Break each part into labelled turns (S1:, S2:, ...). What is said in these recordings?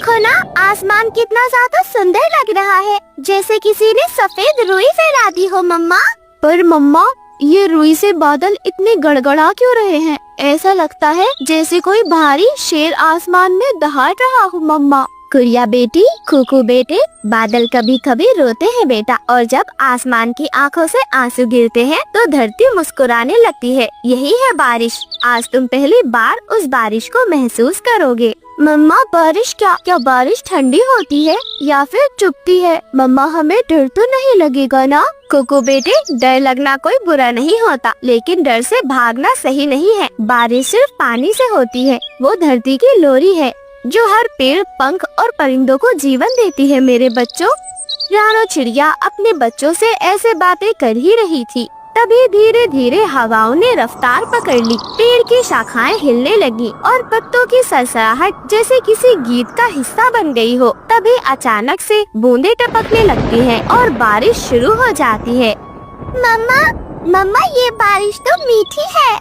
S1: देखो ना, आसमान कितना ज्यादा सुंदर लग रहा है, जैसे किसी ने सफेद रुई फैला दी हो मम्मा।
S2: पर मम्मा, ये रुई से बादल इतने गड़गड़ा क्यों रहे हैं? ऐसा लगता है जैसे कोई भारी शेर आसमान में दहाड़ रहा हो मम्मा।
S1: गुड़िया बेटी, कुकू बेटे, बादल कभी कभी रोते हैं बेटा, और जब आसमान की आंखों से आंसू गिरते हैं तो धरती मुस्कुराने लगती है। यही है बारिश। आज तुम पहली बार उस बारिश को महसूस करोगे।
S2: मम्मा, बारिश क्या बारिश ठंडी होती है या फिर चुभती है? मम्मा, हमें डर तो नहीं लगेगा ना?
S1: कुकू बेटे, डर लगना कोई बुरा नहीं होता, लेकिन डर से भागना सही नहीं है। बारिश सिर्फ पानी से होती है, वो धरती की लोरी है जो हर पेड़, पंख और परिंदों को जीवन देती है। मेरे बच्चों, रानो चिड़िया अपने बच्चों से ऐसे बातें कर ही रही थी, तभी धीरे धीरे हवाओं ने रफ्तार पकड़ ली। पेड़ की शाखाएं हिलने लगी और पत्तों की सरसराहट जैसे किसी गीत का हिस्सा बन गई हो। तभी अचानक से बूंदें टपकने लगती हैं और बारिश शुरू हो जाती है। मम्मा, मम्मा, ये बारिश तो मीठी है।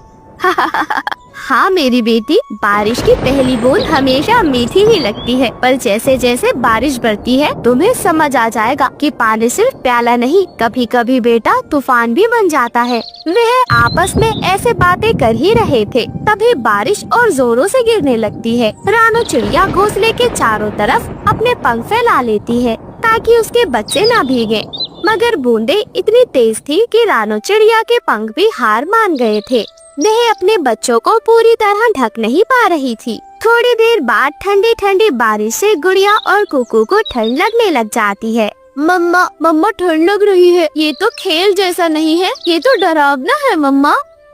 S2: हाँ मेरी बेटी, बारिश की पहली बूंद हमेशा मीठी ही लगती है, पर जैसे जैसे बारिश बढ़ती है तुम्हें समझ आ जाएगा कि पानी सिर्फ प्याला नहीं, कभी कभी बेटा तूफान भी बन जाता है। वे आपस में ऐसे बातें कर ही रहे थे, तभी बारिश और जोरों से गिरने लगती है। रानो चिड़िया घोंसले के चारों तरफ अपने पंख फैला लेती है ताकि उसके बच्चे न भीगे, मगर बूंदे इतनी तेज थी कि रानो चिड़िया के पंख भी हार मान गए थे। वह अपने बच्चों को पूरी तरह ढक नहीं पा रही थी। थोड़ी देर बाद ठंडी ठंडी बारिश से गुड़िया और कुकू को ठंड लगने लग जाती है। मम्मा, ठंड लग रही है। ये तो खेल जैसा नहीं है, ये तो डरावना है मम्मा।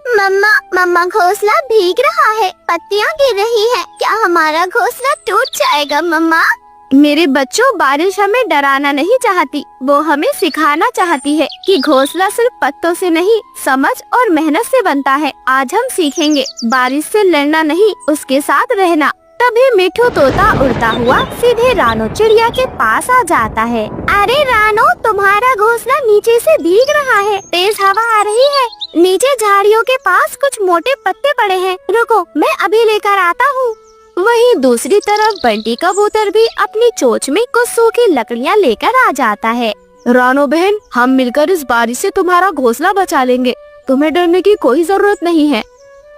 S1: मम्मा, घोंसला भीग रहा है, पत्तियां गिर रही हैं। क्या हमारा घोंसला टूट जाएगा मम्मा?
S2: मेरे बच्चों, बारिश हमें डराना नहीं चाहती, वो हमें सिखाना चाहती है कि घोंसला सिर्फ पत्तों से नहीं, समझ और मेहनत से बनता है। आज हम सीखेंगे बारिश से लड़ना नहीं, उसके साथ रहना। तभी मिठू तोता उड़ता हुआ सीधे रानो चिड़िया के पास आ जाता है।
S1: अरे रानो, तुम्हारा घोंसला नीचे से भीग रहा है, तेज हवा आ रही है। नीचे झाड़ियों के पास कुछ मोटे पत्ते पड़े हैं, रुको मैं अभी लेकर आता हूँ।
S2: वहीं दूसरी तरफ बंटी कबूतर भी अपनी चोंच में कुछ सूखी लकड़ियाँ लेकर आ जाता है। रानो बहन, हम मिलकर इस बारिश से तुम्हारा घोंसला बचा लेंगे, तुम्हें डरने की कोई जरूरत नहीं है।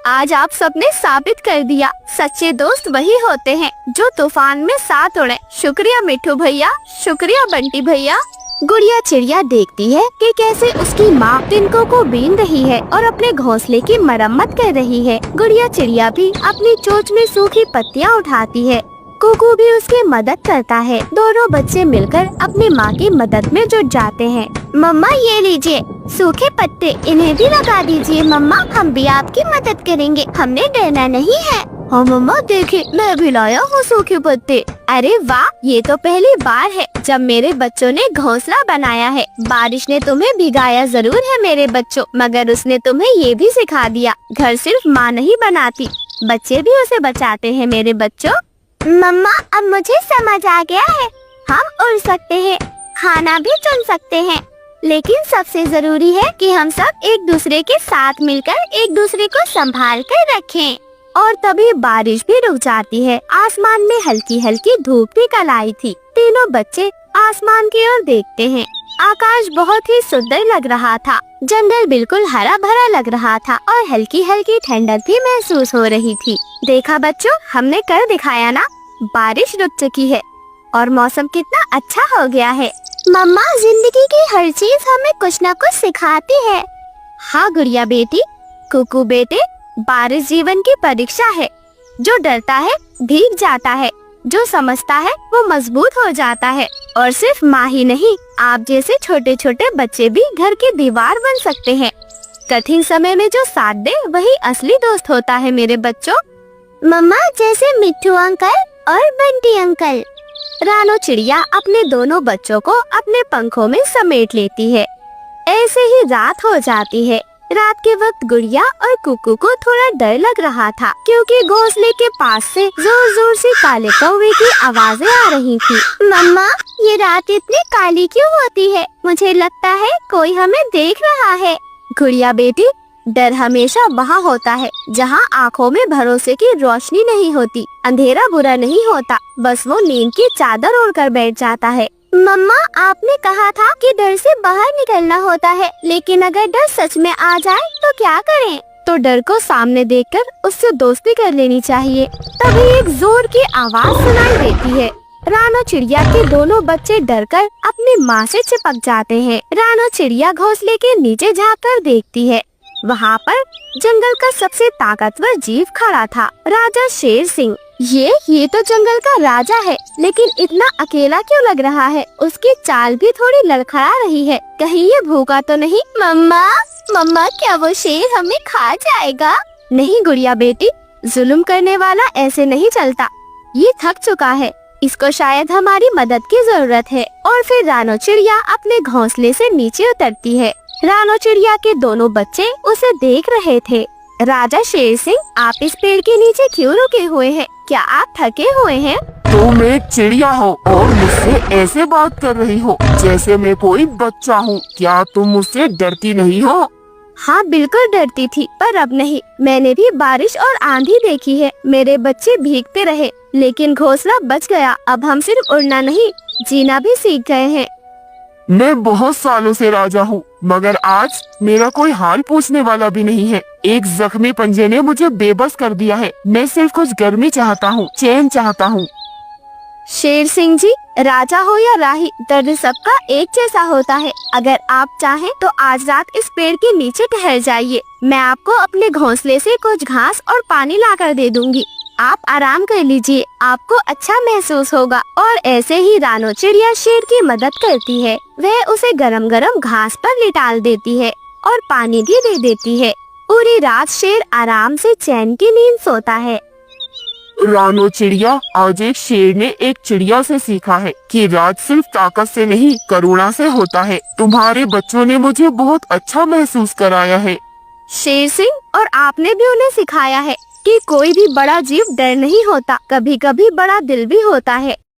S1: आज आप सबने साबित कर दिया, सच्चे दोस्त वही होते हैं जो तूफान में साथ उड़े। शुक्रिया मिठू भैया, शुक्रिया बंटी भैया।
S2: गुड़िया चिड़िया देखती है कि कैसे उसकी माँ तिनकों को बीन रही है और अपने घोंसले की मरम्मत कर रही है। गुड़िया चिड़िया भी अपनी चोंच में सूखी पत्तियाँ उठाती है। कुकू भी उसकी मदद करता है। दोनों बच्चे मिलकर अपनी माँ की मदद में जुट जाते हैं।
S1: मम्मा, ये लीजिए सूखे पत्ते, इन्हें भी लगा दीजिए। मम्मा, हम भी आपकी मदद करेंगे, हमने डरना नहीं है।
S2: हाँ मम्मा, देखिए मैं भी लाया हूँ सूखे पत्ते।
S1: अरे वाह, ये तो पहली बार है जब मेरे बच्चों ने घोंसला बनाया है। बारिश ने तुम्हें भिगाया जरूर है मेरे बच्चों, मगर उसने तुम्हें ये भी सिखा दिया, घर सिर्फ माँ नहीं बनाती, बच्चे भी उसे बचाते हैं मेरे बच्चों। मम्मा, अब मुझे समझ आ गया है, हम उड़ सकते हैं, खाना भी चुन सकते हैं, लेकिन सबसे जरूरी है कि हम सब एक दूसरे के साथ मिलकर एक दूसरे को संभाल कर रखें।
S2: और तभी बारिश भी रुक जाती है। आसमान में हल्की हल्की धूप निकल आई थी। तीनों बच्चे आसमान की ओर देखते हैं। आकाश बहुत ही सुंदर लग रहा था, जंगल बिल्कुल हरा भरा लग रहा था और हल्की हल्की ठंडक भी महसूस हो रही थी। देखा बच्चों, हमने कर दिखाया ना, बारिश रुक चुकी है और मौसम कितना अच्छा हो गया है।
S1: मम्मा, जिंदगी की हर चीज हमें कुछ न कुछ सिखाती है।
S2: हाँ गुड़िया बेटी, कुकू बेटे, बारिश जीवन की परीक्षा है। जो डरता है भीग जाता है, जो समझता है वो मजबूत हो जाता है। और सिर्फ माँ ही नहीं, आप जैसे छोटे छोटे बच्चे भी घर की दीवार बन सकते हैं। कठिन समय में जो साथ दे वही असली दोस्त होता है मेरे बच्चों।
S1: मम्मा, जैसे मिट्ठू अंकल और बंटी अंकल।
S2: रानो चिड़िया अपने दोनों बच्चों को अपने पंखों में समेट लेती है। ऐसे ही रात हो जाती है। रात के वक्त गुड़िया और कुकू को थोड़ा डर लग रहा था, क्योंकि घोंसले के पास से जोर जोर से काले कौवे की आवाजें आ रही थी।
S1: मम्मा, ये रात इतनी काली क्यों होती है? मुझे लगता है कोई हमें देख रहा है।
S2: गुड़िया बेटी,
S1: डर हमेशा वहाँ होता है जहाँ आँखों में भरोसे की रोशनी नहीं होती। अंधेरा बुरा नहीं होता, बस वो नींद की चादर ओढ़कर बैठ जाता है। मम्मा, आपने कहा था कि डर से बाहर निकलना होता है, लेकिन अगर डर सच में आ जाए तो क्या करें?
S2: तो डर को सामने देखकर उससे दोस्ती कर लेनी चाहिए।
S1: तभी एक जोर की आवाज सुनाई देती है। रानो चिड़िया के दोनों बच्चे डरकर अपनी माँ से चिपक जाते हैं। रानो चिड़िया घोंसले के नीचे झाँककर देखती है। वहाँ पर जंगल का सबसे ताकतवर जीव खड़ा था, राजा शेर सिंह।
S2: ये तो जंगल का राजा है, लेकिन इतना अकेला क्यों लग रहा है? उसकी चाल भी थोड़ी लड़खड़ा रही है, कहीं ये भूखा तो नहीं?
S1: मम्मा, क्या वो शेर हमें खा जाएगा?
S2: नहीं गुड़िया बेटी, जुल्म करने वाला ऐसे नहीं चलता। ये थक चुका है, इसको शायद हमारी मदद की जरूरत है।
S1: और फिर रानो चिड़िया अपने घोंसले से नीचे उतरती है। रानो चिड़िया के दोनों बच्चे उसे देख रहे थे। राजा शेर सिंह, आप इस पेड़ के नीचे क्यों रुके हुए हैं? क्या आप थके हुए हैं?
S3: तुम एक चिड़िया हो और मुझसे ऐसे बात कर रही हो जैसे मैं कोई बच्चा हूँ। क्या तुम मुझसे डरती नहीं हो?
S1: हाँ, बिल्कुल डरती थी, पर अब नहीं। मैंने भी बारिश और आंधी देखी है। मेरे बच्चे भीगते रहे, लेकिन घोंसला बच गया। अब हम सिर्फ उड़ना नहीं, जीना भी सीख गए हैं।
S3: मैं बहुत सालों से राजा हूँ, मगर आज मेरा कोई हाल पूछने वाला भी नहीं है। एक जख्मी पंजे ने मुझे बेबस कर दिया है। मैं सिर्फ कुछ गर्मी चाहता हूँ, चैन चाहता हूँ।
S1: शेर सिंह जी, राजा हो या राही, दर्द सबका एक जैसा होता है। अगर आप चाहें तो आज रात इस पेड़ के नीचे ठहर जाइए। मैं आपको अपने घोंसले से कुछ घास और पानी लाकर दे दूंगी। आप आराम कर लीजिए, आपको अच्छा महसूस होगा। और ऐसे ही रानो चिड़िया शेर की मदद करती है। वह उसे गरम गरम घास पर लिटाल देती है और पानी भी दे देती है। पूरी रात शेर आराम से चैन की नींद सोता है।
S3: रानो चिड़िया, आज एक शेर ने एक चिड़िया से सीखा है कि राज सिर्फ ताकत से नहीं, करुणा से होता है। तुम्हारे बच्चों ने मुझे बहुत अच्छा महसूस कराया है।
S1: शेर सिंह, और आपने भी उन्हें सिखाया है कि कोई भी बड़ा जीव डर नहीं होता, कभी कभी बड़ा दिल भी होता है।